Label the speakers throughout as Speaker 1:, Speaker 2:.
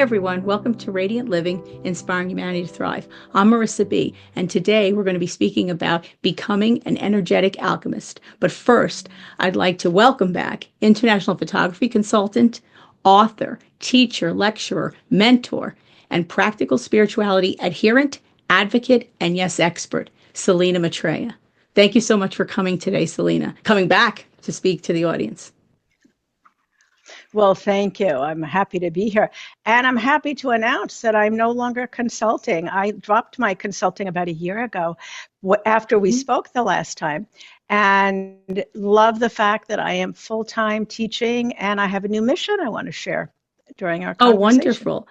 Speaker 1: Hi, everyone. Welcome to Radiant Living, Inspiring Humanity to Thrive. I'm Marisa B, and today we're going to be speaking about becoming an energetic alchemist. But first, I'd like to welcome back international photography consultant, author, teacher, lecturer, mentor, and practical spirituality adherent, advocate, and yes, expert, Selina Maitreya. Thank you so much for coming today, Selina, coming back to speak to the audience.
Speaker 2: Well, thank you. I'm happy to be here. And I'm happy to announce that I'm no longer consulting. I dropped my consulting about a year ago after we spoke the last time, and love the fact that I am full-time teaching and I have a new mission I want to share during our conversation.
Speaker 1: Oh, wonderful.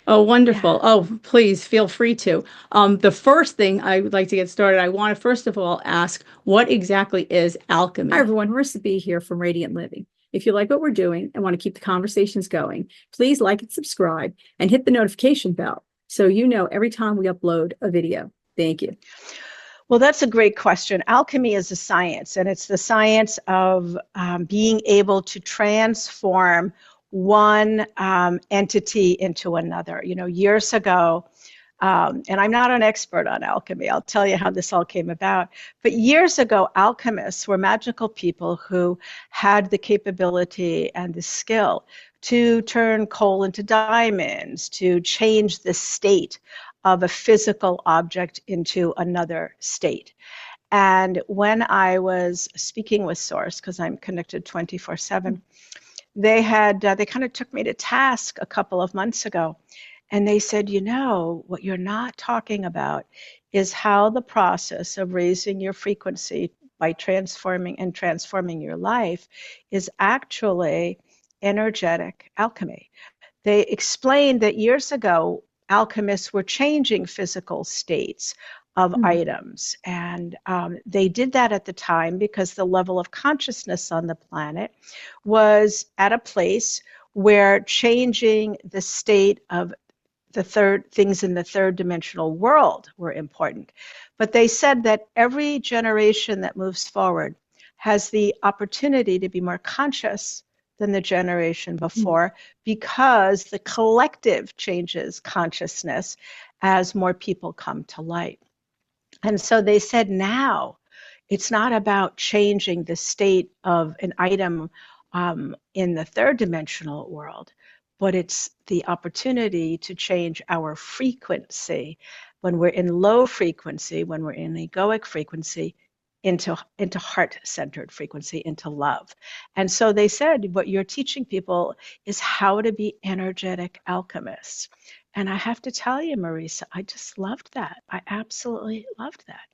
Speaker 1: Oh, wonderful.
Speaker 2: Yeah.
Speaker 1: Oh, please feel free to. The first thing I would like to get started, I want to first of all ask, what exactly is alchemy?
Speaker 3: Hi, everyone. Marisa B here from Radiant Living. If you like what we're doing and want to keep the conversations going, please like and subscribe and hit the notification bell so you know every time we upload a video. Thank you.
Speaker 2: Well, that's a great question. Alchemy is a science, and it's the science of being able to transform one entity into another. You know, years ago, and I'm not an expert on alchemy. I'll tell you how this all came about. But years ago, alchemists were magical people who had the capability and the skill to turn coal into diamonds, to change the state of a physical object into another state. And when I was speaking with Source, because I'm connected 24/7, they kind of took me to task a couple of months ago. And they said, you know, what you're not talking about is how the process of raising your frequency by transforming your life is actually energetic alchemy. They explained that years ago, alchemists were changing physical states of items. And they did that at the time because the level of consciousness on the planet was at a place where changing the state of the things in the third dimensional world were important. But they said that every generation that moves forward has the opportunity to be more conscious than the generation before because the collective changes consciousness as more people come to light. And so they said now it's not about changing the state of an item in the third dimensional world, but it's the opportunity to change our frequency when we're in low frequency, when we're in egoic frequency, into heart-centered frequency, into love. And so they said, what you're teaching people is how to be energetic alchemists. And I have to tell you, Marisa, I just loved that. I absolutely loved that.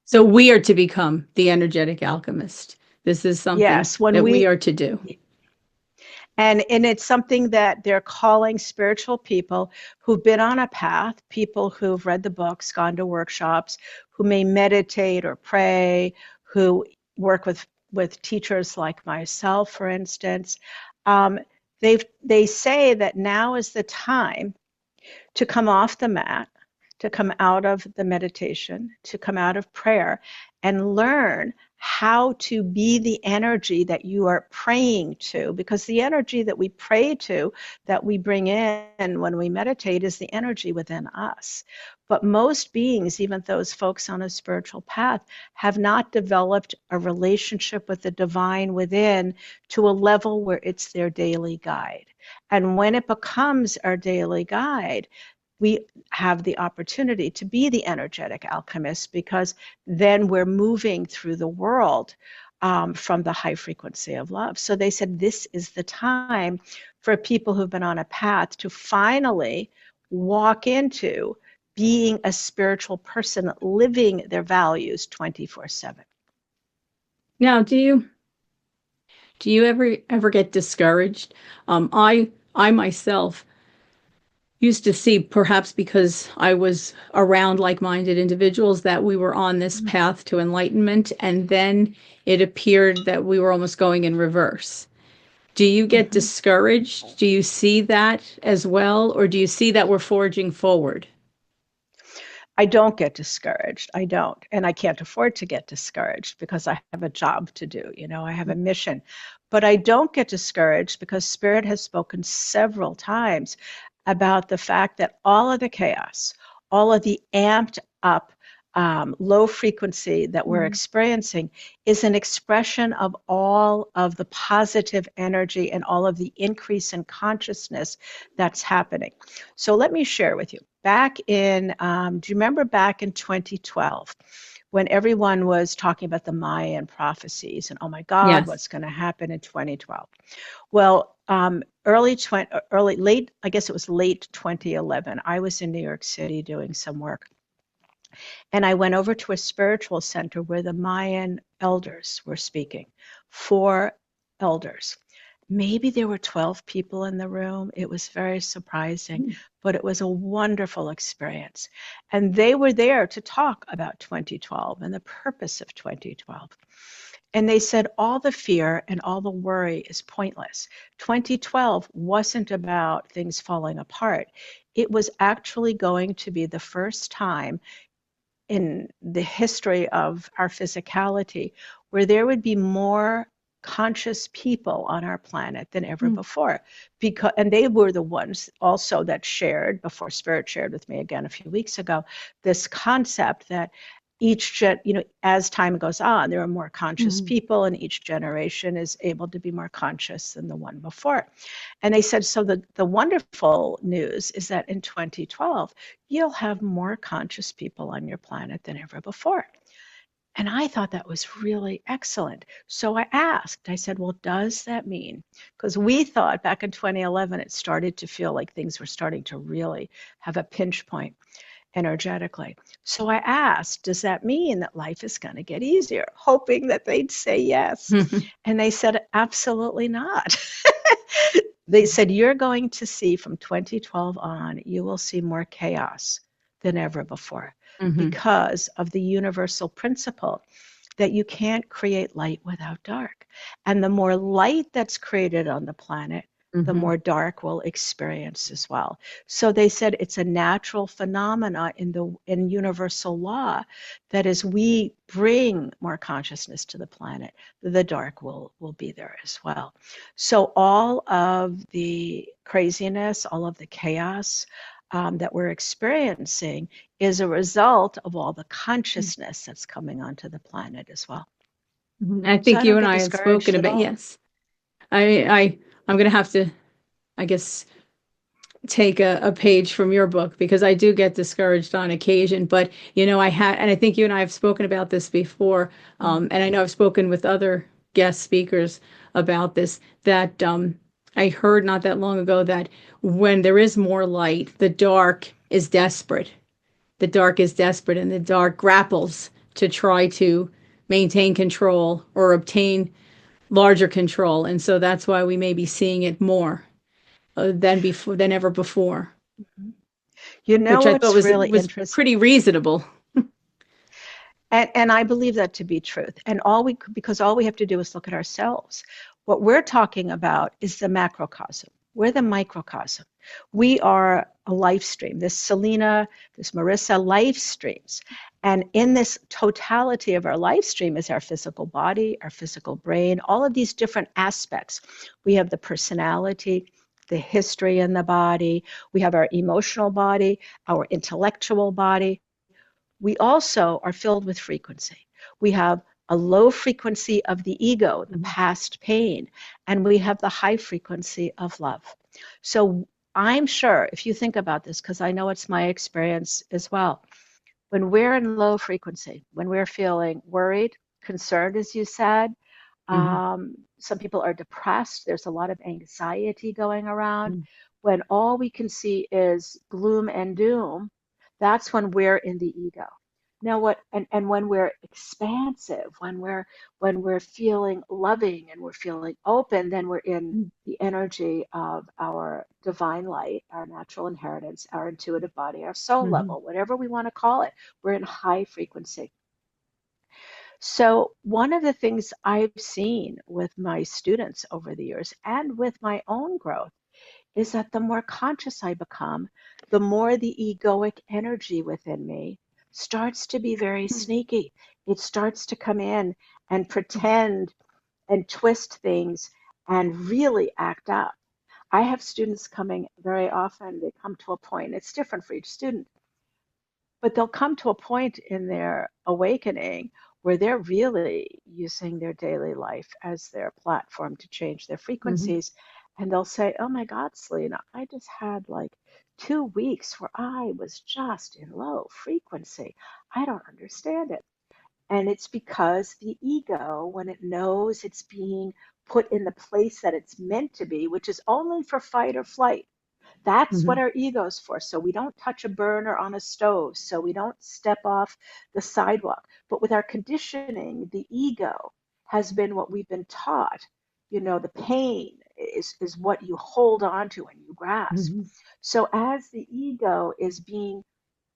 Speaker 1: So we are to become the energetic alchemist. This is something that we are to do.
Speaker 2: And it's something that they're calling spiritual people who've been on a path, people who've read the books, gone to workshops, who may meditate or pray, who work with teachers like myself, for instance. They say that now is the time to come off the mat, to come out of the meditation, to come out of prayer, and learn how to be the energy that you are praying to, because the energy that we pray to, that we bring in when we meditate, is the energy within us. But most beings, even those folks on a spiritual path, have not developed a relationship with the divine within to a level where it's their daily guide. And when it becomes our daily guide, we have the opportunity to be the energetic alchemist, because then we're moving through the world from the high frequency of love. So they said this is the time for people who've been on a path to finally walk into being a spiritual person, living their values 24/7.
Speaker 1: Now, do you ever get discouraged? I myself used to see, perhaps because I was around like-minded individuals, that we were on this path to enlightenment, and then it appeared that we were almost going in reverse. Do you get discouraged? Do you see that as well? Or do you see that we're forging forward?
Speaker 2: I don't get discouraged. I don't. And I can't afford to get discouraged because I have a job to do. I have a mission. But I don't get discouraged because Spirit has spoken several times about the fact that all of the chaos, all of the amped up low frequency that we're experiencing is an expression of all of the positive energy and all of the increase in consciousness that's happening. So let me share with you. Back in, do you remember back in 2012 when everyone was talking about the Mayan prophecies and, oh my God,
Speaker 1: Yes.
Speaker 2: what's going to happen in 2012? Well, late, I guess it was late 2011, I was in New York City doing some work. And I went over to a spiritual center where the Mayan elders were speaking, 4 elders. Maybe there were 12 people in the room. It was very surprising, but it was a wonderful experience. And they were there to talk about 2012 and the purpose of 2012. And they said all the fear and all the worry is pointless. 2012 wasn't about things falling apart. It was actually going to be the first time in the history of our physicality where there would be more conscious people on our planet than ever before. And they were the ones also that shared, before Spirit shared with me again a few weeks ago, this concept that as time goes on, there are more conscious people, and each generation is able to be more conscious than the one before. And they said, so the wonderful news is that in 2012, you'll have more conscious people on your planet than ever before. And I thought that was really excellent. So I asked, I said, well, does that mean, because we thought back in 2011, it started to feel like things were starting to really have a pinch point energetically. So I asked, does that mean that life is going to get easier? Hoping that they'd say yes. And they said, absolutely not. They said, you're going to see from 2012 on, you will see more chaos than ever before because of the universal principle that you can't create light without dark. And the more light that's created on the planet, the more dark we'll experience as well. So they said it's a natural phenomena in universal law that as we bring more consciousness to the planet, the dark will be there as well. So all of the craziness, all of the chaos that we're experiencing is a result of all the consciousness that's coming onto the planet as well.
Speaker 1: I think you and I had spoken about, yes. I'm going to have to, I guess, take a page from your book, because I do get discouraged on occasion. But, and I think you and I have spoken about this before. And I know I've spoken with other guest speakers about this, that I heard not that long ago that when there is more light, the dark is desperate. The dark is desperate, and the dark grapples to try to maintain control or obtain larger control. And so that's why we may be seeing it more than ever before.
Speaker 2: Which I thought
Speaker 1: was
Speaker 2: really interesting.
Speaker 1: Pretty reasonable.
Speaker 2: And I believe that to be truth. And because all we have to do is look at ourselves. What we're talking about is the macrocosm. We're the microcosm. We are a life stream. This Selina, this Marisa life streams. And in this totality of our life stream is our physical body, our physical brain, all of these different aspects. We have the personality, the history in the body. We have our emotional body, our intellectual body. We also are filled with frequency. We have a low frequency of the ego, the past pain, and we have the high frequency of love. So I'm sure if you think about this, because I know it's my experience as well, when we're in low frequency, when we're feeling worried, concerned, as you said, some people are depressed, there's a lot of anxiety going around. When all we can see is gloom and doom, that's when we're in the ego. Now and when we're expansive, when we're feeling loving and we're feeling open, then we're in the energy of our divine light, our natural inheritance, our intuitive body, our soul level, whatever we want to call it. We're in high frequency. So one of the things I've seen with my students over the years and with my own growth is that the more conscious I become, the more the egoic energy within me starts to be very sneaky. It starts to come in and pretend and twist things and really act up. I have students coming very often, they come to a point, it's different for each student, but they'll come to a point in their awakening where they're really using their daily life as their platform to change their frequencies. And they'll say, oh my God, Selena, I just had like 2 weeks where I was just in low frequency. I don't understand it. And it's because the ego, when it knows it's being put in the place that it's meant to be, which is only for fight or flight, that's what our ego's for. So we don't touch a burner on a stove. So we don't step off the sidewalk. But with our conditioning, the ego has been what we've been taught. You know, the pain is what you hold on to and you grasp. So as the ego is being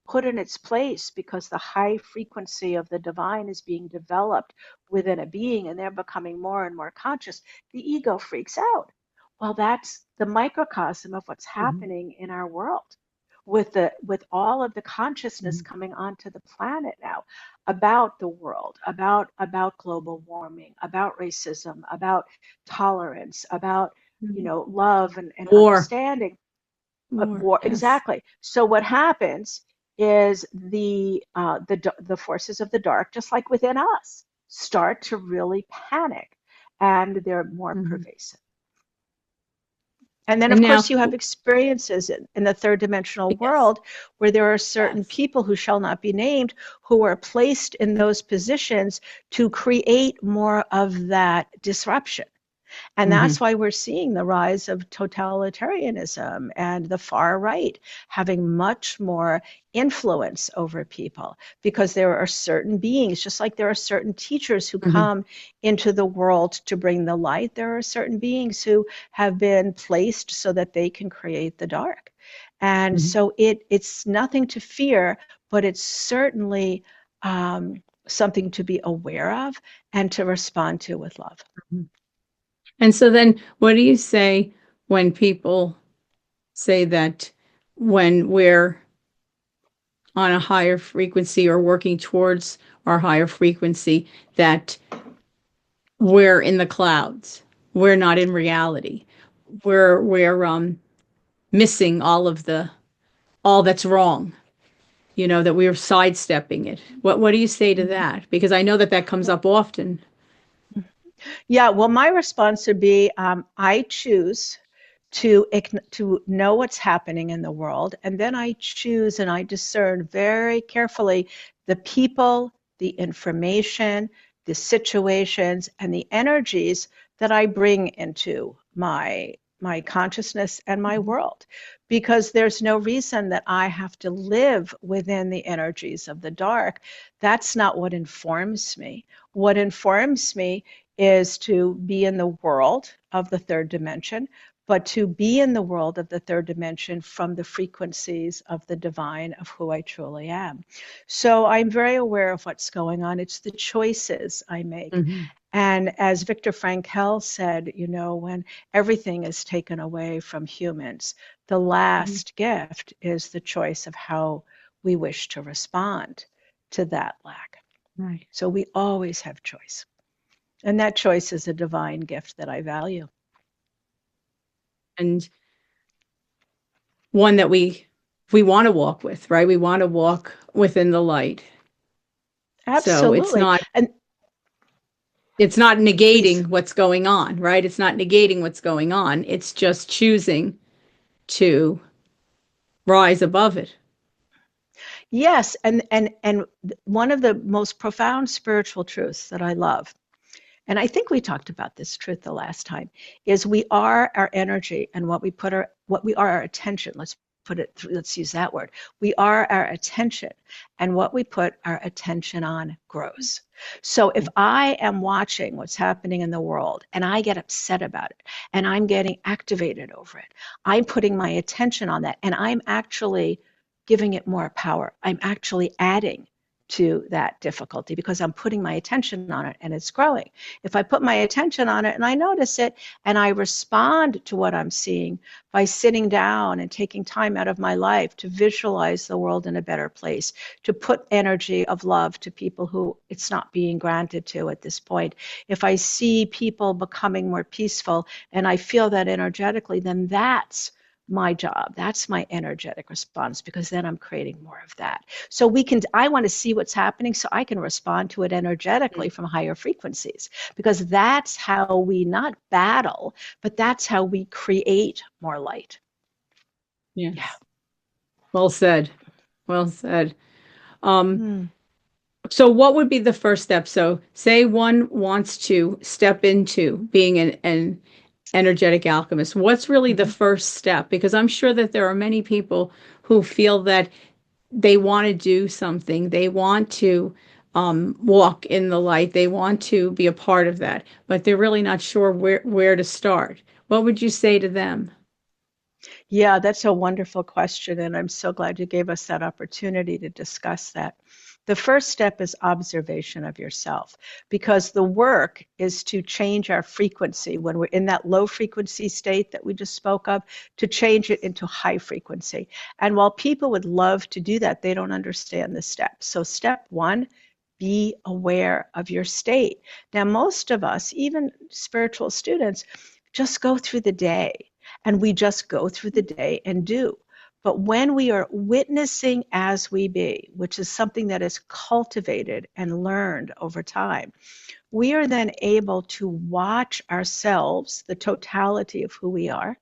Speaker 2: put in its place because the high frequency of the divine is being developed within a being and they're becoming more and more conscious, the ego freaks out. Well, that's the microcosm of what's happening in our world with all of the consciousness coming onto the planet now about the world, about global warming, about racism, about tolerance, about love and
Speaker 1: War.
Speaker 2: understanding.
Speaker 1: War, yes.
Speaker 2: Exactly. So what happens is the forces of the dark, just like within us, start to really panic, and they're more pervasive. And then, of course, you have experiences in the third dimensional world where there are certain people who shall not be named who are placed in those positions to create more of that disruption. And that's why we're seeing the rise of totalitarianism and the far right having much more influence over people, because there are certain beings, just like there are certain teachers who come into the world to bring the light, there are certain beings who have been placed so that they can create the dark. And so it's nothing to fear, but it's certainly something to be aware of and to respond to with love.
Speaker 1: And so then what do you say when people say that when we're on a higher frequency or working towards our higher frequency, that we're in the clouds, we're not in reality, we're missing all that's wrong, that we're sidestepping it? What do you say to that? Because I know that comes up often.
Speaker 2: Yeah, well, my response would be I choose to know what's happening in the world, and then I choose and I discern very carefully the people, the information, the situations, and the energies that I bring into my consciousness and my world, because there's no reason that I have to live within the energies of the dark. That's not what informs me. What informs me is to be in the world of the third dimension, but to be in the world of the third dimension from the frequencies of the divine, of who I truly am. So I'm very aware of what's going on. It's the choices I make. And as Viktor Frankl said, when everything is taken away from humans, the last gift is the choice of how we wish to respond to that lack.
Speaker 1: Right.
Speaker 2: So we always have choice. And that choice is a divine gift that I value.
Speaker 1: And one that we want to walk with, right? We want to walk within the light.
Speaker 2: Absolutely.
Speaker 1: So it's not negating what's going on, right? It's not negating what's going on. It's just choosing to rise above it.
Speaker 2: Yes, and one of the most profound spiritual truths that I love, and I think we talked about this truth the last time, is we are our energy, and what we are our attention. Let's use that word. We are our attention, and what we put our attention on grows. So if I am watching what's happening in the world and I get upset about it and I'm getting activated over it, I'm putting my attention on that and I'm actually giving it more power. I'm actually adding to that difficulty because I'm putting my attention on it and it's growing. If I put my attention on it and I notice it and I respond to what I'm seeing by sitting down and taking time out of my life to visualize the world in a better place, to put energy of love to people who it's not being granted to at this point. If I see people becoming more peaceful and I feel that energetically, then that's my job. That's my energetic response, because then I'm creating more of that. So I want to see what's happening so I can respond to it energetically from higher frequencies, because that's how we not battle, but that's how we create more light.
Speaker 1: Yes.
Speaker 2: Yeah.
Speaker 1: Well said. Well said. So what would be the first step? So say one wants to step into being an energetic alchemist. What's really the first step? Because I'm sure that there are many people who feel that they want to do something. They want to walk in the light. They want to be a part of that, but they're really not sure where to start. What would you say to them?
Speaker 2: Yeah, that's a wonderful question, and I'm so glad you gave us that opportunity to discuss that. The first step is observation of yourself, because the work is to change our frequency when we're in that low frequency state that we just spoke of, to change it into high frequency. And while people would love to do that, they don't understand the steps. So step one, be aware of your state. Now, most of us, even spiritual students, just go through the day, and we just go through the day and do. But when we are witnessing as we be, which is something that is cultivated and learned over time, we are then able to watch ourselves, the totality of who we are,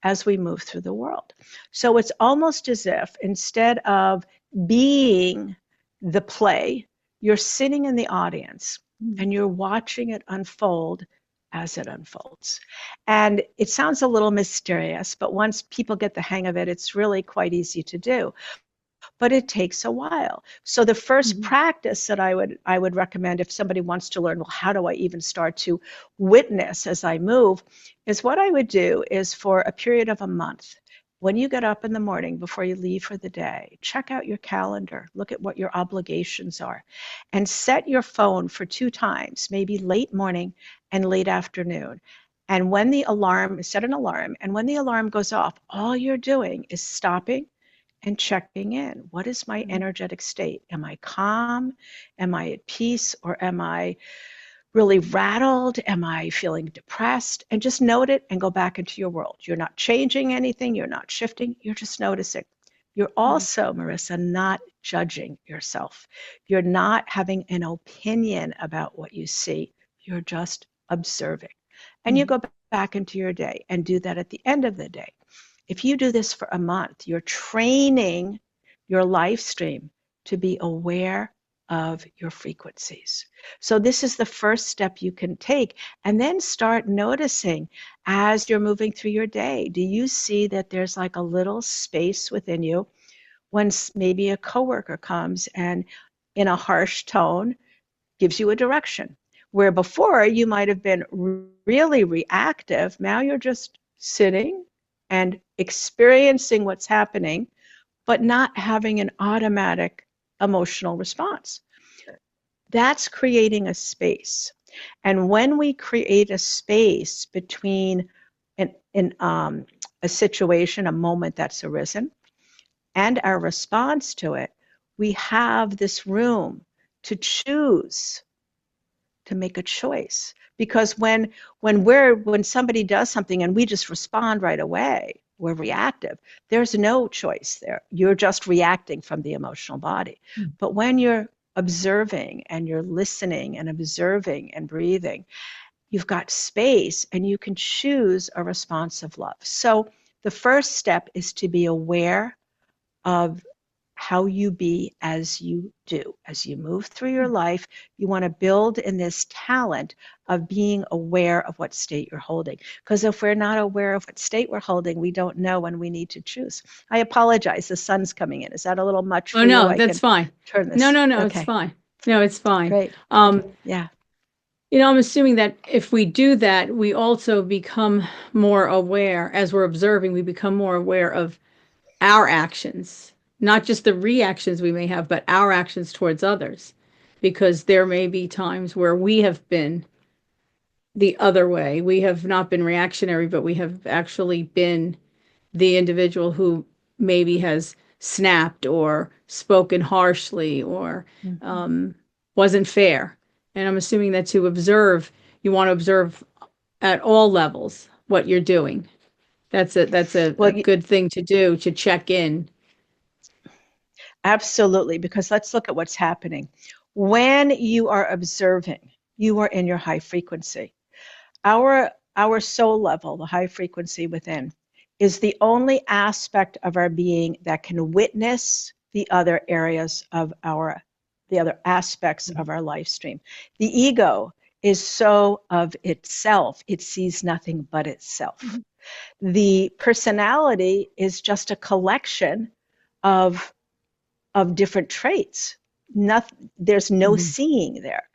Speaker 2: as we move through the world. So it's almost as if instead of being the play, you're sitting in the audience and you're watching it unfold as it unfolds. And it sounds a little mysterious, but once people get the hang of it, it's really quite easy to do. But it takes a while. So the first practice that I would recommend if somebody wants to learn, well, how do I even start to witness as I move, is what I would do is for a period of a month. When you get up in the morning before you leave for the day, check out your calendar, look at what your obligations are, and set your phone for 2 times, maybe late morning and late afternoon. And when the alarm, set an alarm, and when the alarm goes off, all you're doing is stopping and checking in. What is my energetic state? Am I calm? Am I at peace? Or am I really rattled? Am I feeling depressed? And just note it and go back into your world. You're not changing anything. You're not shifting. You're just noticing. You're also, Marisa, not judging yourself. You're not having an opinion about what you see. You're just observing. And you go back into your day and do that at the end of the day. If you do this for a month, you're training your life stream to be aware of your frequencies. So this is the first step you can take, and then start noticing as you're moving through your day. Do you see that there's like a little space within you when maybe a coworker comes and in a harsh tone gives you a direction, where before you might have been really reactive. Now you're just sitting and experiencing what's happening, but not having an automatic emotional response. That's creating a space. And when we create a space between a situation, a moment that's arisen, and our response to it, we have this room to choose, to make a choice. Because when somebody does something and we just respond right away, we're reactive. There's no choice there. You're just reacting from the emotional body. But when you're observing and you're listening and observing and breathing, you've got space and you can choose a response of love. So the first step is to be aware of how you be as you do. As you move through your life, you want to build in this talent of being aware of what state you're holding. Because if we're not aware of what state we're holding, we don't know when we need to choose. I apologize, the sun's coming in. Is that a little much for you?
Speaker 1: Oh, no, that's fine.
Speaker 2: Turn this.
Speaker 1: No,
Speaker 2: Okay.
Speaker 1: it's fine. No, it's fine.
Speaker 2: Great. Yeah.
Speaker 1: I'm assuming that if we do that, we also become more aware. As we're observing, we become more aware of our actions not just the reactions we may have, but our actions towards others. Because there may be times where we have been the other way. We have not been reactionary, but we have actually been the individual who maybe has snapped or spoken harshly or wasn't fair. And I'm assuming that to observe, you want to observe at all levels what you're doing. That's a
Speaker 2: Well,
Speaker 1: good thing to do, to check in.
Speaker 2: absolutely, because let's look at what's happening. When you are observing, you are in your high frequency. Our soul level, the high frequency within, is the only aspect of our being that can witness the other areas of the other aspects of our life stream. The ego is so of itself, it sees nothing but itself. The personality is just a collection of different traits. There's no seeing there.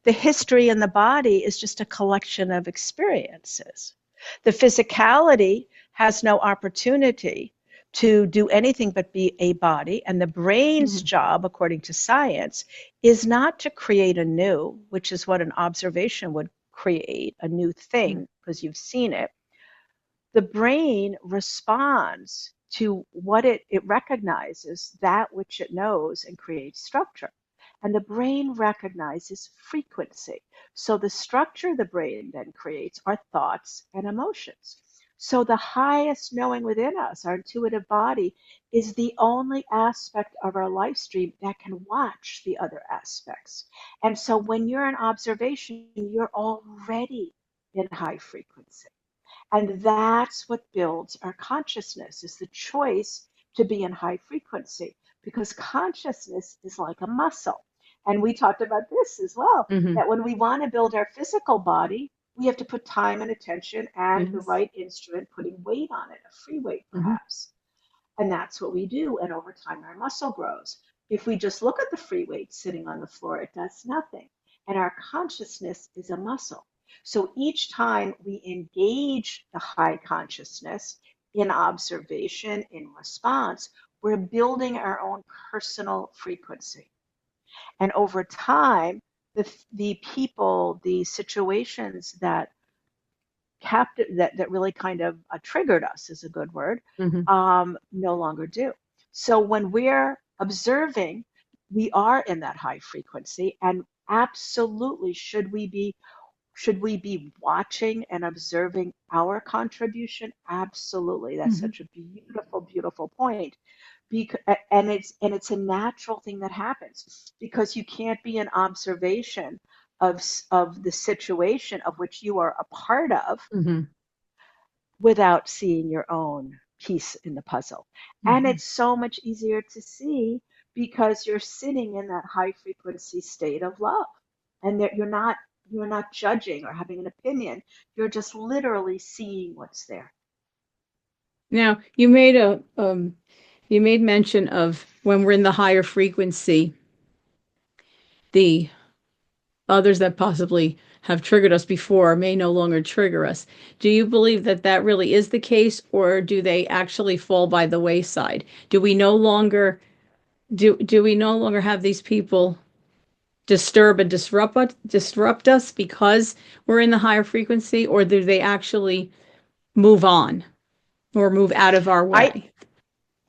Speaker 2: The history in the body is just a collection of experiences. The physicality has no opportunity to do anything but be a body, and the brain's job, according to science, is not to create a new, which is what an observation would create, a new thing, because you've seen it. The brain responds to what it recognizes, that which it knows, and creates structure. And the brain recognizes frequency. So the structure the brain then creates are thoughts and emotions. So the highest knowing within us, our intuitive body, is the only aspect of our life stream that can watch the other aspects. And so when you're in observation, you're already in high frequency. And that's what builds our consciousness, is the choice to be in high frequency, because consciousness is like a muscle. And we talked about this as well, that when we want to build our physical body, we have to put time and attention and the right instrument, putting weight on it, a free weight perhaps. And that's what we do. And over time, our muscle grows. If we just look at the free weight sitting on the floor, it does nothing. And our consciousness is a muscle. So each time we engage the high consciousness in observation, in response, we're building our own personal frequency. And over time, the people, the situations that really kind of triggered us, is a good word, no longer do. So when we're observing, we are in that high frequency, and absolutely should we be watching and observing our contribution? Absolutely. That's such a beautiful, beautiful point. And it's a natural thing that happens, because you can't be in observation of the situation of which you are a part of without seeing your own piece in the puzzle. And it's so much easier to see because you're sitting in that high frequency state of love, and that you're not judging or having an opinion. You're just literally seeing what's there.
Speaker 1: Now, you made mention of when we're in the higher frequency, the others that possibly have triggered us before may no longer trigger us. Do you believe that that really is the case, or do they actually fall by the wayside? Do we no longer have these people disturb and disrupt us because we're in the higher frequency, or do they actually move on or move out of our way?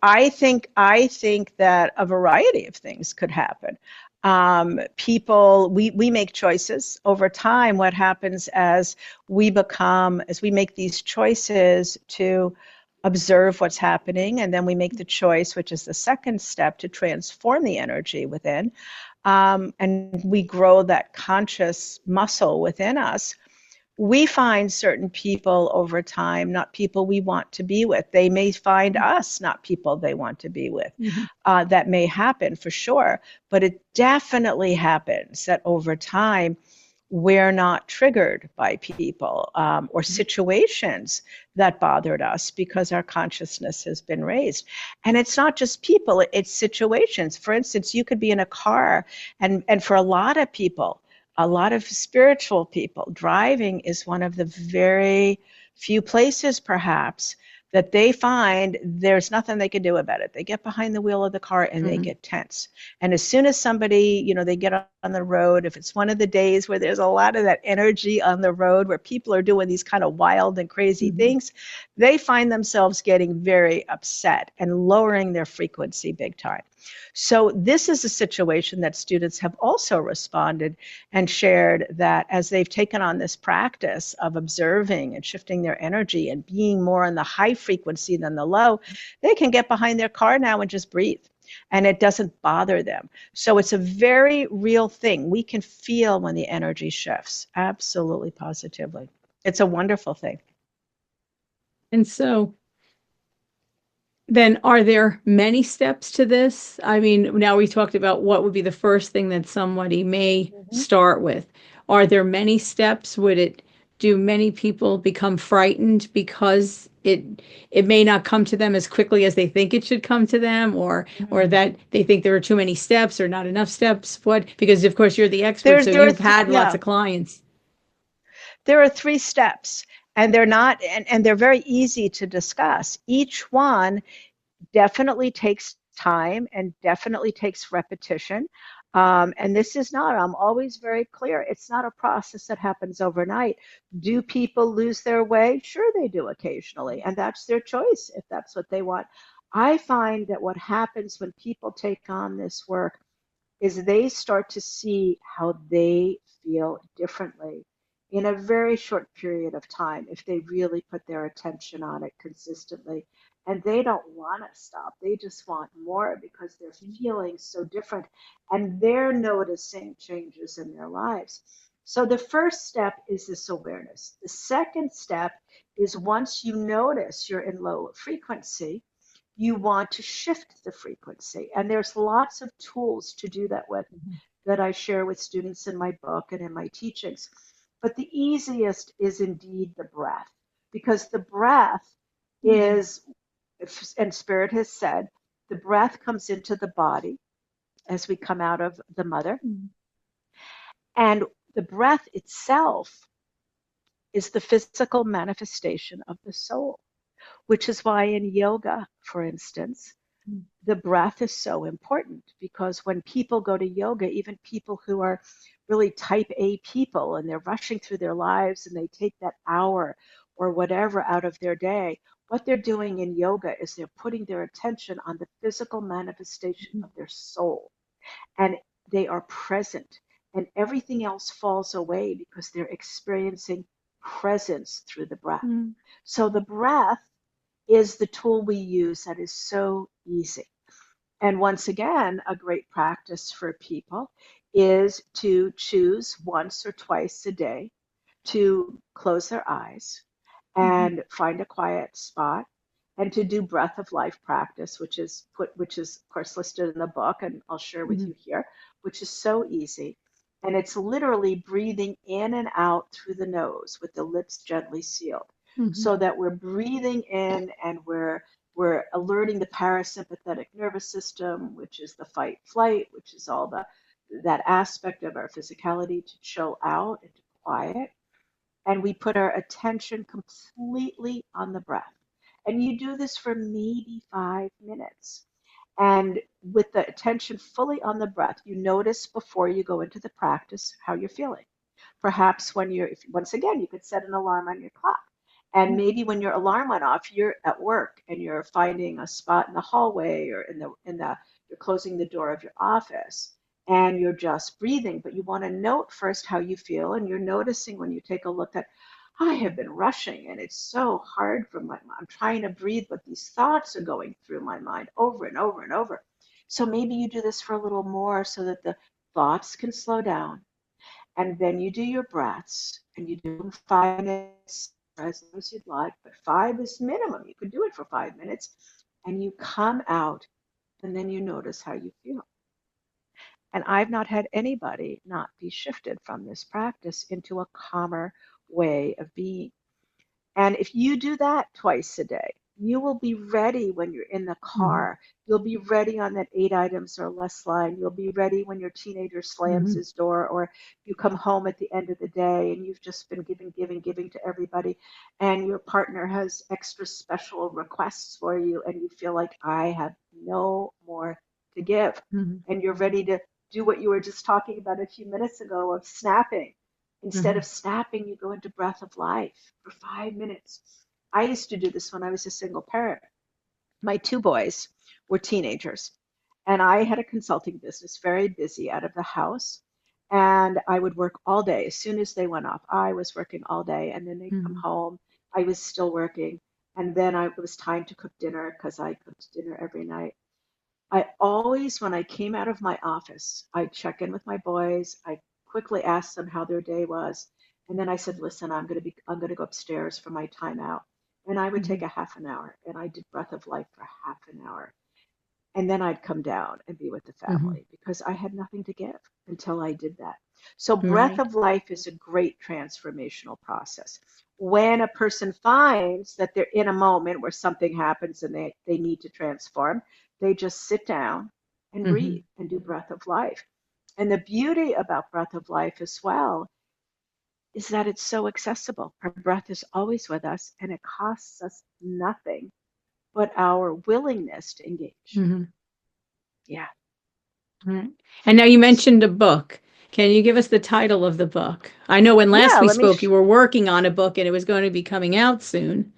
Speaker 2: I think that a variety of things could happen. We make choices over time. What happens as we make these choices to observe what's happening, and then we make the choice, which is the second step, to transform the energy within, and we grow that conscious muscle within us. We find certain people over time not people we want to be with. They may find us not people they want to be with. That may happen for sure, but it definitely happens that over time we're not triggered by people or situations that bothered us, because our consciousness has been raised. And it's not just people, it's situations. For instance, you could be in a car, and for a lot of people, a lot of spiritual people, driving is one of the very few places perhaps that they find there's nothing they can do about it. They get behind the wheel of the car and they get tense. And as soon as somebody, they get on the road, if it's one of the days where there's a lot of that energy on the road where people are doing these kind of wild and crazy things, they find themselves getting very upset and lowering their frequency big time. So this is a situation that students have also responded and shared, that as they've taken on this practice of observing and shifting their energy and being more on the high frequency than the low, they can get behind their car now and just breathe. And it doesn't bother them. So it's a very real thing. We can feel when the energy shifts. Absolutely, positively. It's a wonderful thing.
Speaker 1: And so then are there many steps to this? I mean, now we talked about what would be the first thing that somebody may start with. Are there many steps? Do many people become frightened because it may not come to them as quickly as they think it should come to them, or that they think there are too many steps or not enough steps? Because of course you're the expert, so you've had lots of clients.
Speaker 2: There are 3 steps, and they're not, and they're very easy to discuss. Each one definitely takes time and definitely takes repetition. And this is not, I'm always very clear, it's not a process that happens overnight. Do people lose their way? Sure, they do occasionally, and that's their choice if that's what they want. I find that what happens when people take on this work is they start to see how they feel differently in a very short period of time if they really put their attention on it consistently. And they don't want to stop. They just want more because they're feeling so different and they're noticing changes in their lives. So the first step is this awareness. The second step is, once you notice you're in low frequency, you want to shift the frequency. And there's lots of tools to do that with that I share with students in my book and in my teachings. But the easiest is indeed the breath, because the breath is, and Spirit has said, the breath comes into the body as we come out of the mother. And the breath itself is the physical manifestation of the soul, which is why in yoga, for instance, the breath is so important, because when people go to yoga, even people who are really type A people and they're rushing through their lives and they take that hour or whatever out of their day, what they're doing in yoga is they're putting their attention on the physical manifestation of their soul. And they are present, and everything else falls away because they're experiencing presence through the breath. So the breath is the tool we use that is so easy. And once again, a great practice for people is to choose once or twice a day to close their eyes and find a quiet spot, and to do breath of life practice, which is of course listed in the book, and I'll share with you here, which is so easy. And it's literally breathing in and out through the nose with the lips gently sealed, so that we're breathing in and we're alerting the parasympathetic nervous system, which is the fight flight, which is all that aspect of our physicality, to chill out and to quiet. And we put our attention completely on the breath. And you do this for maybe 5 minutes. And with the attention fully on the breath, you notice before you go into the practice how you're feeling. Perhaps once again, you could set an alarm on your clock. And maybe when your alarm went off, you're at work and you're finding a spot in the hallway or you're closing the door of your office and you're just breathing, but you want to note first how you feel. And you're noticing when you take a look at, I have been rushing and it's so hard for I'm trying to breathe, but these thoughts are going through my mind over and over and over. So maybe you do this for a little more so that the thoughts can slow down. And then you do your breaths, and you do them 5 minutes, as long as you'd like, but 5 is minimum. You could do it for 5 minutes, and you come out, and then you notice how you feel. And I've not had anybody not be shifted from this practice into a calmer way of being. And if you do that twice a day, you will be ready when you're in the
Speaker 3: Mhm.
Speaker 2: car. You'll be ready on that 8 items or less line. You'll be ready when your teenager slams
Speaker 3: Mhm.
Speaker 2: his door, or you come home at the end of the day and you've just been giving to everybody, and your partner has extra special requests for you, and you feel like I have no more to give.
Speaker 3: Mhm.
Speaker 2: And you're ready to do what you were just talking about a few minutes ago of snapping. Instead of
Speaker 3: Mhm.
Speaker 2: snapping, you go into breath of life for 5 minutes. I used to do this when I was a single parent. My two boys were teenagers, and I had a consulting business, very busy out of the house. And I would work all day. As soon as they went off, I was working all day. And then they'd come
Speaker 3: Mhm.
Speaker 2: home. I was still working. And then it was time to cook dinner because I cooked dinner every night. I always, when I came out of my office, I'd check in with my boys. I quickly asked them how their day was. And then I said, listen, I'm going to go upstairs for my time out. And I would take
Speaker 3: Mhm.
Speaker 2: a half an hour and I did breath of life for half an hour. And then I'd come down and be with the
Speaker 3: Mhm.
Speaker 2: family because I had nothing to give until I did that. So breath
Speaker 3: Right.
Speaker 2: of life is a great transformational process. When a person finds that they're in a moment where something happens and they need to transform, they just sit down and breathe
Speaker 3: Mhm.
Speaker 2: and do breath of life. And the beauty about breath of life as well is that it's so accessible. Our breath is always with us and it costs us nothing but our willingness to engage.
Speaker 3: Mhm.
Speaker 2: Yeah.
Speaker 3: Right. And now you mentioned a book. Can you give us the title of the book? I know when last
Speaker 2: Yeah,
Speaker 3: we
Speaker 2: let me
Speaker 3: spoke, you were working on a book and it was going to be coming out soon.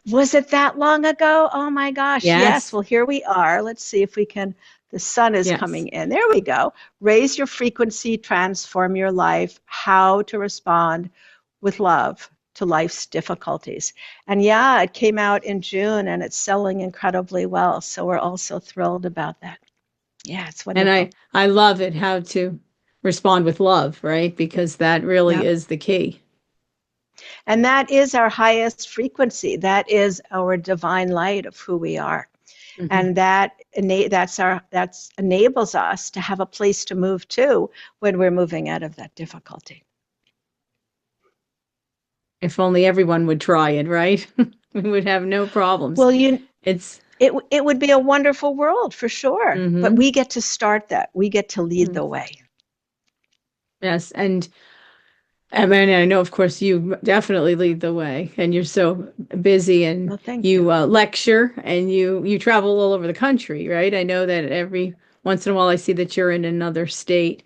Speaker 2: Was it that long ago? Oh my gosh. Yes.
Speaker 3: Yes.
Speaker 2: Well, here we are. Let's see if we can. The sun is
Speaker 3: Yes.
Speaker 2: coming in. There we go. Raise your frequency, transform your life, how to respond with love to life's difficulties. And yeah, it came out in June and it's selling incredibly well. So we're also thrilled about that. Yeah, it's
Speaker 3: And
Speaker 2: wonderful.
Speaker 3: I love it how to respond with love, right? Because that really
Speaker 2: Yeah.
Speaker 3: is the key.
Speaker 2: And that is our highest frequency. That is our divine light of who we are.
Speaker 3: Mhm.
Speaker 2: And that's enables us to have a place to move to when we're moving out of that difficulty.
Speaker 3: If only everyone would try it, right? We would have no problems.
Speaker 2: Well,
Speaker 3: It's
Speaker 2: it would be a wonderful world for sure, but
Speaker 3: hmm
Speaker 2: we get to start that. We get to lead the way.
Speaker 3: yes, and I mean, I know, of course, you definitely lead the way, and you're so busy, and
Speaker 2: Well, thank you.
Speaker 3: you lecture, and you travel all over the country, right? I know that every once in a while I see that you're in another state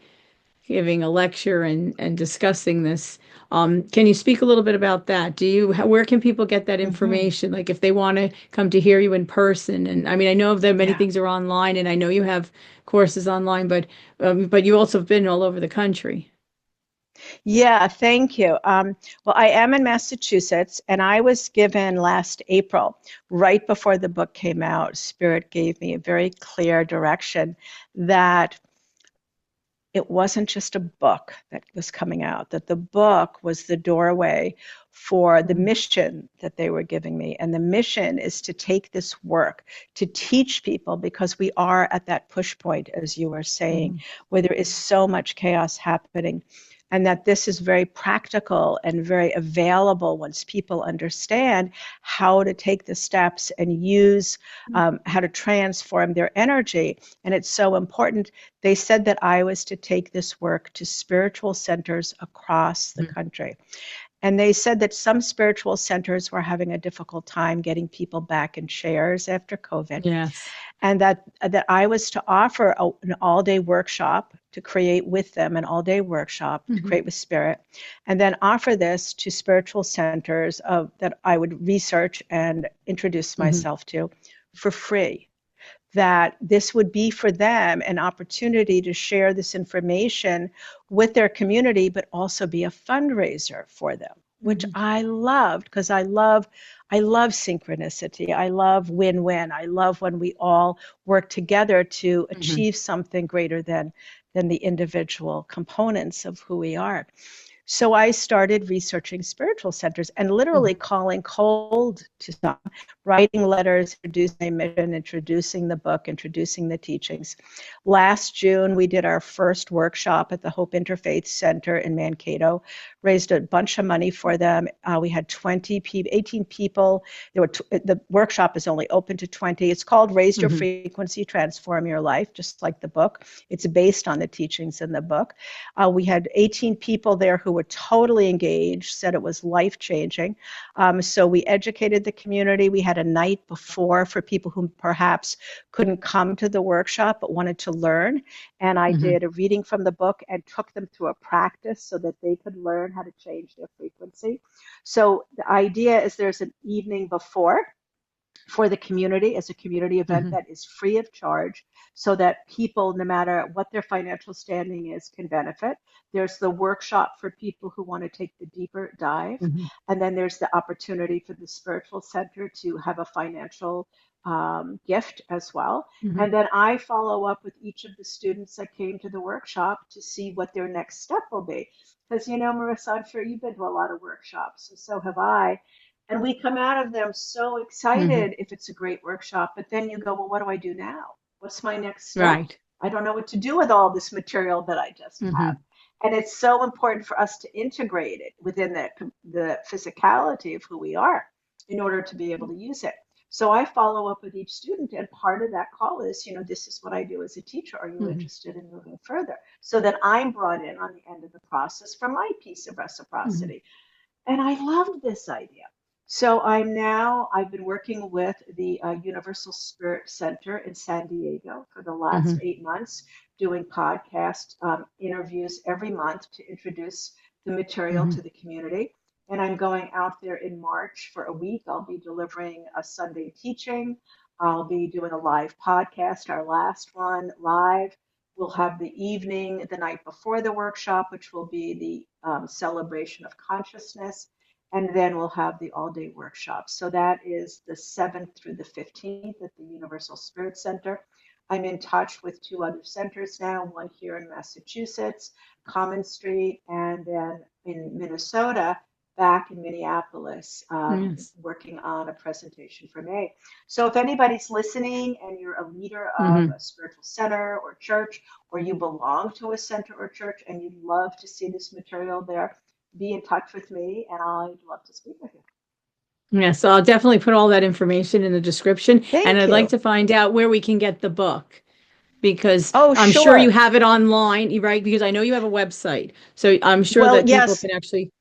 Speaker 3: giving a lecture and discussing this. Can you speak a little bit about that? Where can people get that
Speaker 2: Hmm.
Speaker 3: information? Like if they want to come to hear you in person, and I mean, I know that many
Speaker 2: Yeah.
Speaker 3: things are online, and I know you have courses online, but you also have been all over the country.
Speaker 2: Yeah, thank you. Well, I am in Massachusetts, and I was given last April, right before the book came out, Spirit gave me a very clear direction that it wasn't just a book that was coming out, that the book was the doorway for the
Speaker 3: Mhm.
Speaker 2: mission that they were giving me. And the mission is to take this work, to teach people, because we are at that push point, as you were saying,
Speaker 3: Mhm.
Speaker 2: where there is so much chaos happening. And that this is very practical and very available once people understand how to take the steps and use how to transform their energy. And it's so important. They said that I was to take this work to spiritual centers across the
Speaker 3: Mhm.
Speaker 2: country. And they said that some spiritual centers were having a difficult time getting people back in chairs after COVID,
Speaker 3: Yes.
Speaker 2: and that I was to offer an all-day workshop to create with them, an all-day workshop to
Speaker 3: Mhm.
Speaker 2: create with spirit, and then offer this to spiritual centers that I would research and introduce
Speaker 3: Mhm.
Speaker 2: myself to for free, that this would be for them an opportunity to share this information with their community, but also be a fundraiser for them, which
Speaker 3: Mhm.
Speaker 2: I loved because I love synchronicity. I love win-win. I love when we all work together to
Speaker 3: Mhm.
Speaker 2: achieve something greater than the individual components of who we are. So I started researching spiritual centers and literally calling cold to some, writing letters, introducing my mission, introducing the book, introducing the teachings. Last June, we did our first workshop at the Hope Interfaith Center in Mankato, raised a bunch of money for them. We had 18 people. The workshop is only open to 20. It's called Raise Your Frequency, Transform Your Life, just like the book. It's based on the teachings in the book. We had 18 people there who were totally engaged, said it was life-changing. So we educated the community. We had a night before for people who perhaps couldn't come to the workshop but wanted to learn. And I did a reading from the book and took them through a practice so that they could learn how to change their frequency. So the idea is there's an evening before for the community as a community event that is free of charge so that people, no matter what their financial standing is, can benefit. There's the workshop for people who want to take the deeper dive. And then there's the opportunity for the spiritual center to have a financial gift as well. And then I follow up with each of the students that came to the workshop to see what their next step will be. Because, you know, Marissa, I'm sure you've been to a lot of workshops, and so have I. And we come out of them so excited if it's a great workshop, but then you go, well, what do I do now? What's my next step?
Speaker 1: Right.
Speaker 2: I don't know what to do with all this material that I just have. And it's so important for us to integrate it within the physicality of who we are in order to be able to use it. So I follow up with each student, and part of that call is, you know, this is what I do as a teacher. Are you interested in moving further? So that I'm brought in on the end of the process for my piece of reciprocity. And I loved this idea. So I've been working with the Universal Spirit Center in San Diego for the last 8 months, doing podcast interviews every month to introduce the material to the community. And I'm going out there in March for a week. I'll be delivering a Sunday teaching. I'll be doing a live podcast, our last one live. We'll have the evening the night before the workshop, which will be the celebration of consciousness. And then we'll have the all-day workshop. So that is the 7th through the 15th at the Universal Spirit Center. I'm in touch with 2 other centers now, one here in Massachusetts, Common Street, and then in Minnesota, back in Minneapolis, working on a presentation for May. So if anybody's listening and you're a leader of a spiritual center or church, or you belong to a center or church and you'd love to see this material there, be in touch with me and I'd love to speak with you.
Speaker 1: Yeah, so I'll definitely put all that information in the description. And I'd like to find out where we can get the book, because I'm sure you have it online, right? Because I know you have a website. So I'm sure that people can actually,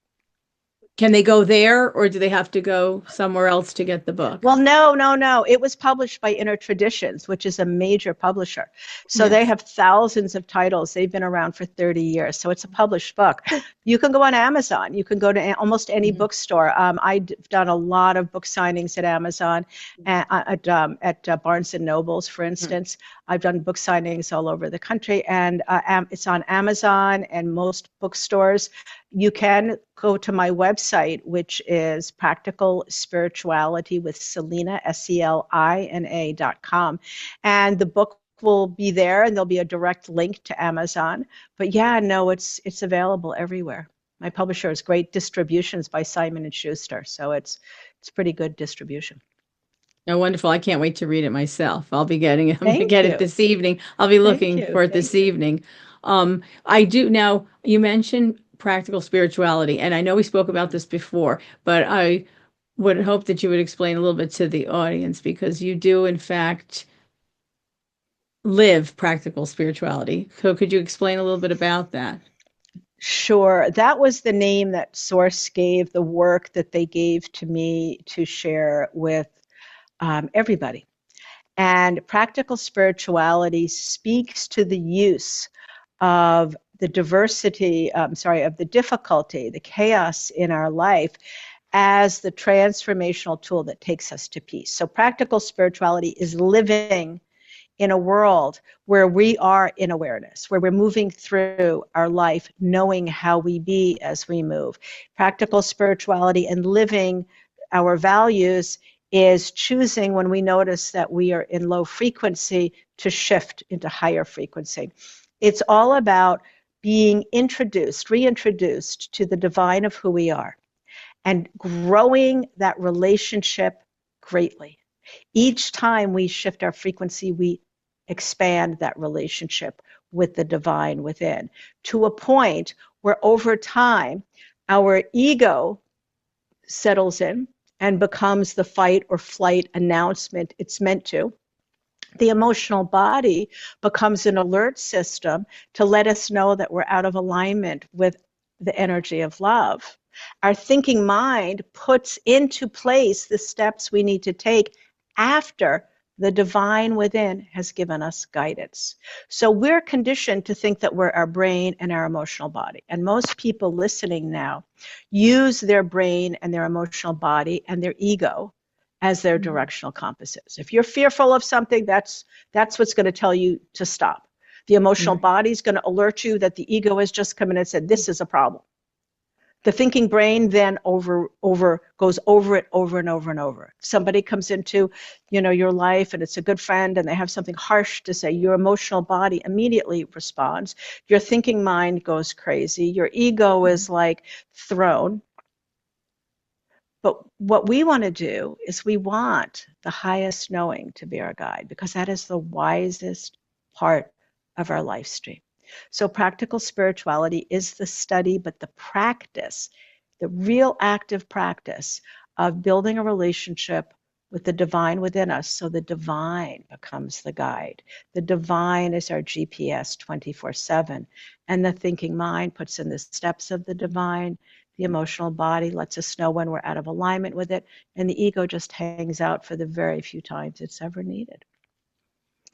Speaker 1: can they go there, or do they have to go somewhere else to get the book?
Speaker 2: Well, no. It was published by Inner Traditions, which is a major publisher. So they have thousands of titles. They've been around for 30 years. So it's a published book. You can go on Amazon. You can go to almost any bookstore. I've done a lot of book signings at Amazon, at Barnes and Nobles, for instance. I've done book signings all over the country, and it's on Amazon and most bookstores. You can go to my website, which is Practical Spirituality with Selina, SELINA.com. And the book will be there, and there'll be a direct link to Amazon. But yeah, no, it's available everywhere. My publisher is Great Distributions by Simon & Schuster. So it's pretty good distribution.
Speaker 1: Oh, wonderful. I can't wait to read it myself. I'll be getting it. I'm going to get it this evening. I'll be looking for it this evening. I do. Now, you mentioned practical spirituality, and I know we spoke about this before, but I would hope that you would explain a little bit to the audience, because you do, in fact, live practical spirituality. So could you explain a little bit about that?
Speaker 2: Sure. That was the name that Source gave the work that they gave to me to share with everybody. And practical spirituality speaks to the use of the diversity, of the difficulty, the chaos in our life as the transformational tool that takes us to peace. So practical spirituality is living in a world where we are in awareness, where we're moving through our life, knowing how we be as we move. Practical spirituality and living our values is choosing, when we notice that we are in low frequency, to shift into higher frequency. It's all about being reintroduced to the divine of who we are, and growing that relationship greatly. Each time we shift our frequency, we expand that relationship with the divine within, to a point where over time our ego settles in and becomes the fight or flight announcement it's meant to. The emotional body becomes an alert system to let us know that we're out of alignment with the energy of love. Our thinking mind puts into place the steps we need to take after the divine within has given us guidance. So we're conditioned to think that we're our brain and our emotional body. And most people listening now use their brain and their emotional body and their ego as their directional compasses. If you're fearful of something, that's what's going to tell you to stop. The emotional body is going to alert you that the ego has just come in and said, this is a problem. The thinking brain then goes over it over and over and over. Somebody comes into, your life and it's a good friend and they have something harsh to say, your emotional body immediately responds. Your thinking mind goes crazy. Your ego is like thrown. But what we want to do is we want the highest knowing to be our guide, because that is the wisest part of our life stream. So practical spirituality is the study, but the practice, the real active practice of building a relationship with the divine within us. So the divine becomes the guide. The divine is our GPS 24/7. And the thinking mind puts in the steps of the divine. The emotional body lets us know when we're out of alignment with it. And the ego just hangs out for the very few times it's ever needed.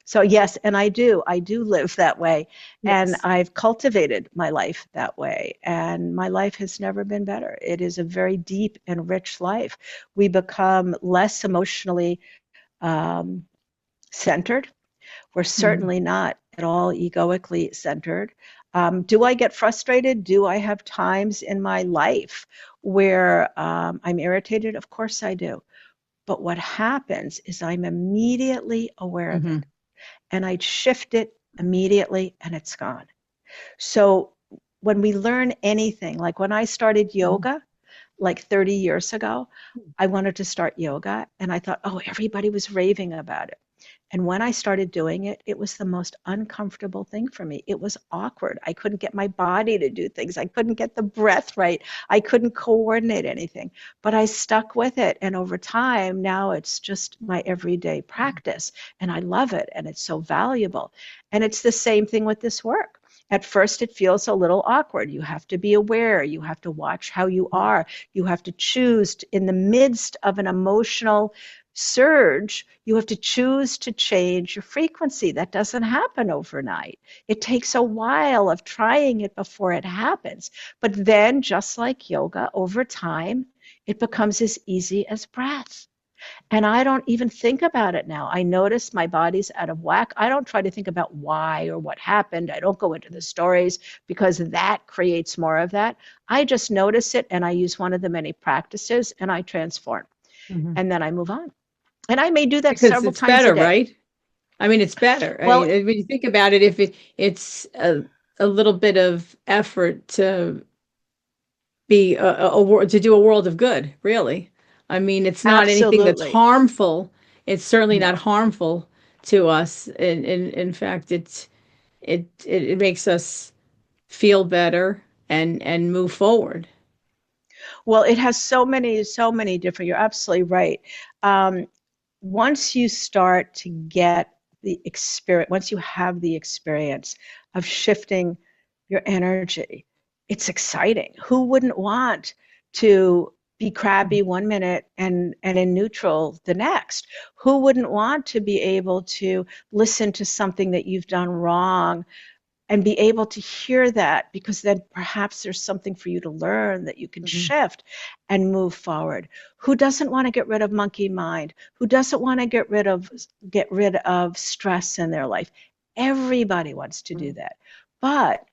Speaker 2: So yes, and I do live that way. Yes. And I've cultivated my life that way. And my life has never been better. It is a very deep and rich life. We become less emotionally centered. We're certainly not at all egoically centered. Do I get frustrated? Do I have times in my life where I'm irritated? Of course I do. But what happens is I'm immediately aware of it. And I'd shift it immediately and it's gone. So when we learn anything, like when I started yoga, like 30 years ago, I wanted to start yoga and I thought, oh, everybody was raving about it. And when I started doing it, it was the most uncomfortable thing for me. It was awkward. I couldn't get my body to do things. I couldn't get the breath right. I couldn't coordinate anything. But I stuck with it. And over time, now it's just my everyday practice. And I love it. And it's so valuable. And it's the same thing with this work. At first, it feels a little awkward. You have to be aware. You have to watch how you are. You have to choose in the midst of an emotional surge, you have to choose to change your frequency. That doesn't happen overnight. It takes a while of trying it before it happens. But then, just like yoga, over time, it becomes as easy as breath. And I don't even think about it now. I notice my body's out of whack. I don't try to think about why or what happened. I don't go into the stories because that creates more of that. I just notice it and I use one of the many practices and I transform. And then I move on. And I may do that
Speaker 1: because
Speaker 2: several
Speaker 1: it's
Speaker 2: times
Speaker 1: better,
Speaker 2: a day.
Speaker 1: Right? I mean, it's better.
Speaker 2: Well,
Speaker 1: I mean, when you think about it, if it's a little bit of effort to be to do a world of good, really. I mean, it's not anything that's
Speaker 2: absolutely.
Speaker 1: harmful. It's certainly
Speaker 2: No.
Speaker 1: not harmful to us. In fact, it makes us feel better and move forward.
Speaker 2: Well, it has so many different, you're absolutely right. Once you start to get the experience, once you have the experience of shifting your energy, it's exciting. Who wouldn't want to be crabby one minute and in neutral the next? Who wouldn't want to be able to listen to something that you've done wrong and be able to hear that, because then perhaps there's something for you to learn that you can shift and move forward? Who doesn't want to get rid of monkey mind? Who doesn't want to get rid of stress in their life? Everybody wants to do that. But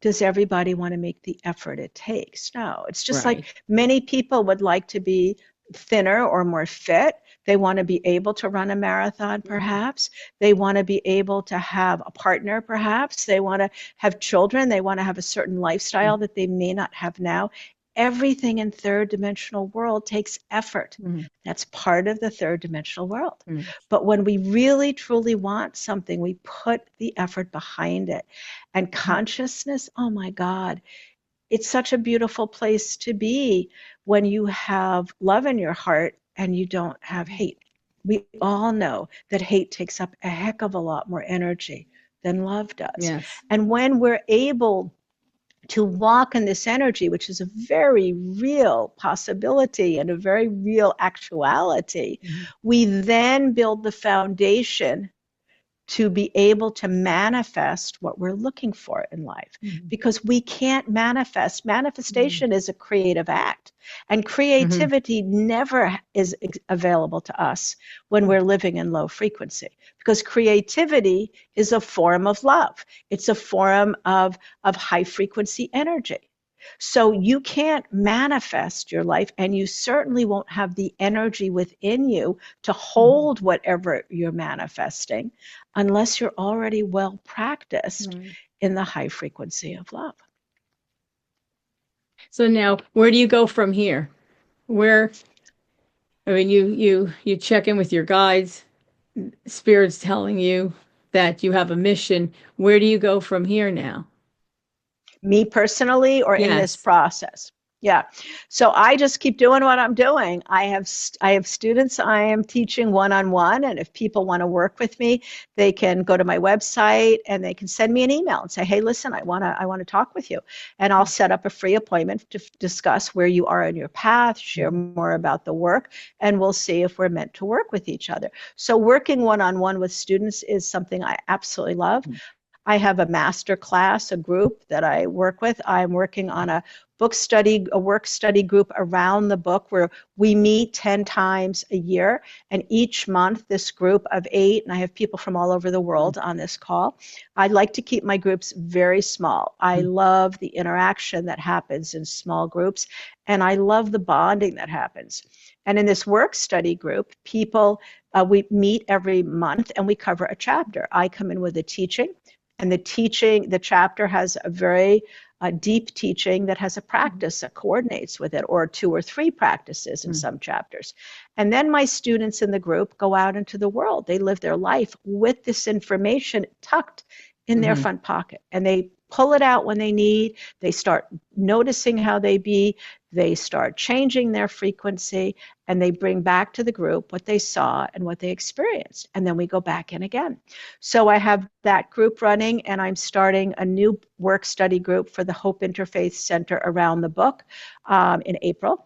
Speaker 2: does everybody want to make the effort it takes? No. It's just like many people would like to be thinner or more fit. They want to be able to run a marathon, perhaps. They want to be able to have a partner, perhaps. They want to have children. They want to have a certain lifestyle that they may not have now. Everything in third dimensional world takes effort. That's part of the third dimensional world. But when we really truly want something, we put the effort behind it. And consciousness, oh my God, it's such a beautiful place to be when you have love in your heart and you don't have hate. We all know that hate takes up a heck of a lot more energy than love does.
Speaker 1: Yes.
Speaker 2: And when we're able to walk in this energy, which is a very real possibility and a very real actuality, we then build the foundation to be able to manifest what we're looking for in life. Because we can't manifest. Manifestation is a creative act. And creativity never is available to us when we're living in low frequency. Because creativity is a form of love. It's a form of high frequency energy. So you can't manifest your life, and you certainly won't have the energy within you to hold whatever you're manifesting unless you're already well practiced in the high frequency of love.
Speaker 1: So now, where do you go from here? Where, I mean, you check in with your guides, spirits telling you that you have a mission. Where do you go from here now?
Speaker 2: Me personally, or in this process? Yeah. So I just keep doing what I'm doing. I have students I am teaching one-on-one, and if people want to work with me, they can go to my website and they can send me an email and say, "Hey, listen, I want to talk with you." And I'll set up a free appointment to discuss where you are in your path, share more about the work, and we'll see if we're meant to work with each other. So working one-on-one with students is something I absolutely love. I have a master class, a group that I work with. I'm working on a work study group around the book where we meet 10 times a year. And each month, this group of 8, and I have people from all over the world on this call. I like to keep my groups very small. I love the interaction that happens in small groups, and I love the bonding that happens. And in this work study group, we meet every month and we cover a chapter. I come in with a teaching. And the chapter has a very deep teaching that has a practice that coordinates with it, or 2 or 3 practices in some chapters. And then my students in the group go out into the world. They live their life with this information tucked in their front pocket. And they pull it out when they need. They start noticing how they be. They start changing their frequency, and they bring back to the group what they saw and what they experienced. And then we go back in again. So I have that group running, and I'm starting a new work study group for the Hope Interfaith Center around the book in April.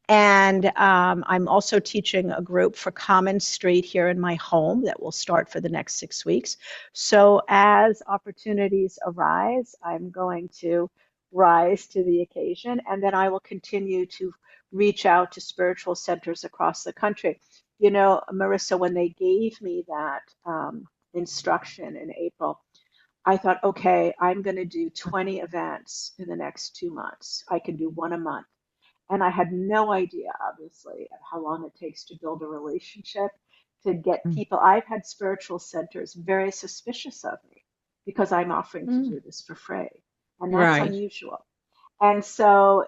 Speaker 2: And I'm also teaching a group for Common Street here in my home that will start for the next 6 weeks. So as opportunities arise, I'm going to rise to the occasion, and then I will continue to reach out to spiritual centers across the country. You know, Marissa, when they gave me that instruction in April, I thought, okay, I'm going to do 20 events in the next 2 months. I can do 1 a month. And I had no idea, obviously, how long it takes to build a relationship, to get people. I've had spiritual centers very suspicious of me because I'm offering to do this for free. And that's unusual. And so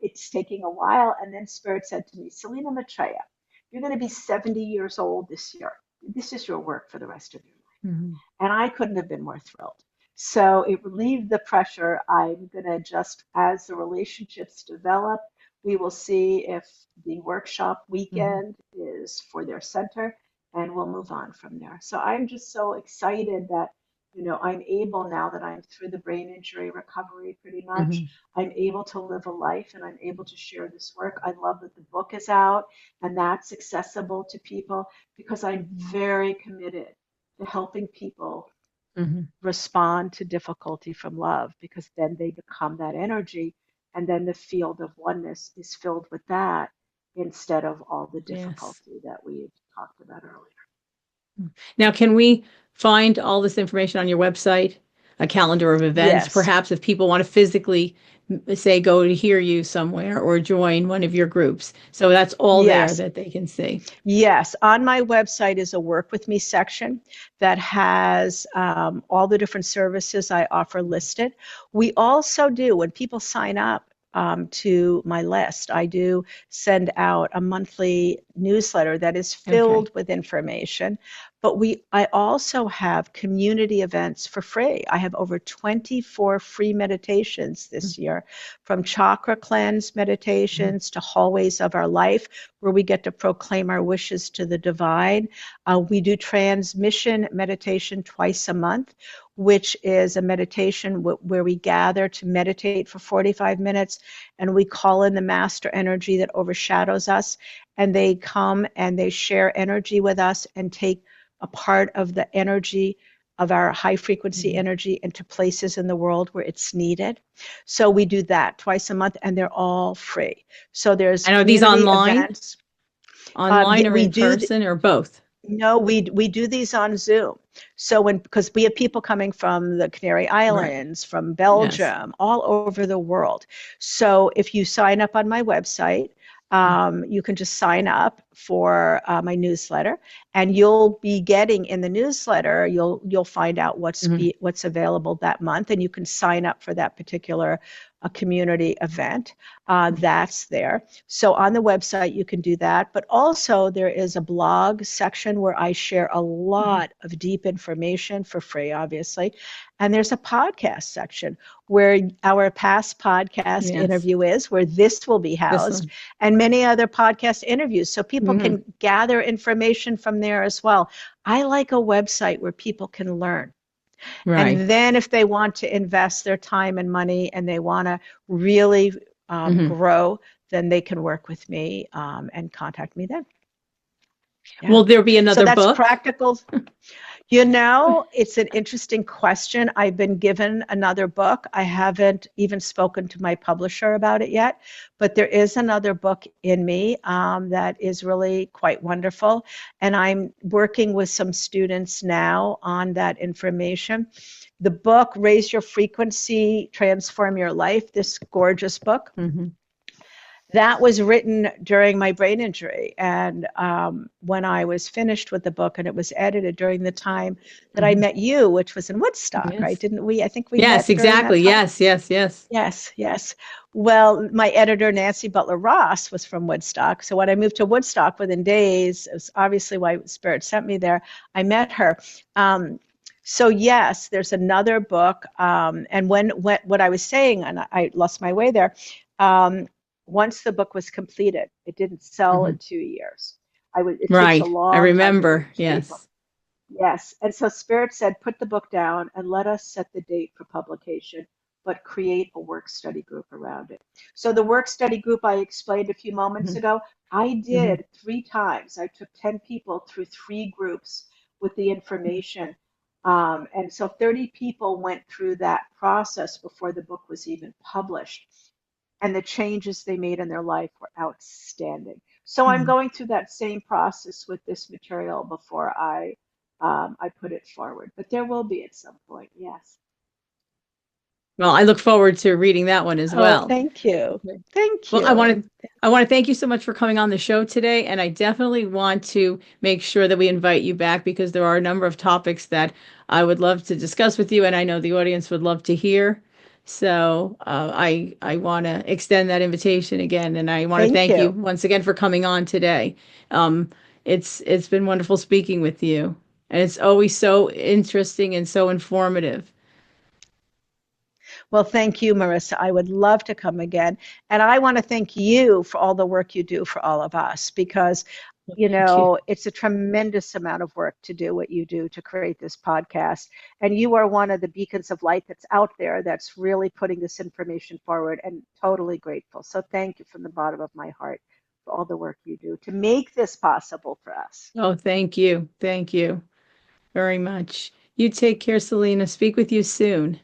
Speaker 2: it's taking a while. And then Spirit said to me, Selina Maitreya, you're going to be 70 years old this year. This is your work for the rest of your life. And I couldn't have been more thrilled. So it relieved the pressure. I'm going to just, as the relationships develop, we will see if the workshop weekend is for their center, and we'll move on from there. So I'm just so excited that, you know, I'm able, now that I'm through the brain injury recovery pretty much, I'm able to live a life, and I'm able to share this work. I love that the book is out and that's accessible to people, because I'm very committed to helping people respond to difficulty from love, because then they become that energy, and then the field of oneness is filled with that instead of all the difficulty that we talked about earlier.
Speaker 1: Now, can we find all this information on your website? a calendar of events.
Speaker 2: Yes.
Speaker 1: Perhaps if people want to physically say go to hear you somewhere or join one of your groups. So that's all there
Speaker 2: Yes.
Speaker 1: that they can see.
Speaker 2: Yes, on my website is a work with me section that has all the different services I offer listed. We also do, when people sign up to my list, I do send out a monthly newsletter that is filled with information. But I also have community events for free. I have over 24 free meditations this year, from chakra cleanse meditations to hallways of our life, where we get to proclaim our wishes to the divine. We do transmission meditation twice a month, which is a meditation where we gather to meditate for 45 minutes, and we call in the master energy that overshadows us, and they come and they share energy with us and take a part of the energy of our high frequency energy into places in the world where it's needed. So we do that twice a month, and they're all free. So there's
Speaker 1: And are these
Speaker 2: community
Speaker 1: online?
Speaker 2: events.
Speaker 1: Online or
Speaker 2: We
Speaker 1: in
Speaker 2: do
Speaker 1: person or both?
Speaker 2: No, we do these on Zoom. So because we have people coming from the Canary Islands, from
Speaker 1: Yes.
Speaker 2: Belgium, all over the world. So if you sign up on my website, you can just sign up for my newsletter, and you'll be getting in the newsletter. You'll find out what's available that month, and you can sign up for that particular community event. That's there. So on the website, you can do that. But also, there is a blog section where I share a lot of deep information for free, obviously. And there's a podcast section where our past podcast interview is, where this will be housed, and many other podcast interviews. So people can gather information from there as well. I like a website where people can learn.
Speaker 1: Right.
Speaker 2: And then if they want to invest their time and money and they want to really grow, then they can work with me and contact me then.
Speaker 1: Yeah. Will there be another book?
Speaker 2: So that's practical. It's an interesting question. I've been given another book. I haven't even spoken to my publisher about it yet, but there is another book in me that is really quite wonderful. And I'm working with some students now on that information. The book, Raise Your Frequency, Transform Your Life, this gorgeous book. That was written during my brain injury, and when I was finished with the book, and it was edited during the time that I met you, which was in Woodstock, right? Didn't we? I think we met.
Speaker 1: Yes, exactly. Yes.
Speaker 2: Yes. Well, my editor, Nancy Butler Ross, was from Woodstock. So when I moved to Woodstock, within days, it was obviously why Spirit sent me there, I met her. So yes, there's another book. And what I was saying, and I lost my way there, once the book was completed, it didn't sell in 2 years. It takes a long
Speaker 1: I
Speaker 2: time
Speaker 1: remember.
Speaker 2: to reach people. Yes. And so Spirit said, put the book down and let us set the date for publication, but create a work study group around it. So the work study group I explained a few moments ago, I did 3 times. I took 10 people through 3 groups with the information. And so 30 people went through that process before the book was even published. And the changes they made in their life were outstanding. So I'm going through that same process with this material before I put it forward. But there will be at some point, yes.
Speaker 1: Well, I look forward to reading that one as well.
Speaker 2: Oh, thank you. Thank you.
Speaker 1: Well, I want to thank you so much for coming on the show today, and I definitely want to make sure that we invite you back, because there are a number of topics that I would love to discuss with you, and I know the audience would love to hear. So I want to extend that invitation again, and I want to thank you once again for coming on today. It's been wonderful speaking with you, and it's always so interesting and so informative.
Speaker 2: Well, thank you, Marissa. I would love to come again. And I want to thank you for all the work you do for all of us, because it's a tremendous amount of work to do what you do to create this podcast. And you are one of the beacons of light that's out there that's really putting this information forward, and totally grateful. So thank you from the bottom of my heart for all the work you do to make this possible for us.
Speaker 1: Oh, thank you. Thank you very much. You take care, Selina. Speak with you soon.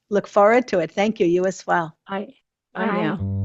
Speaker 2: Look forward to it. Thank you. You as well.
Speaker 1: Bye now.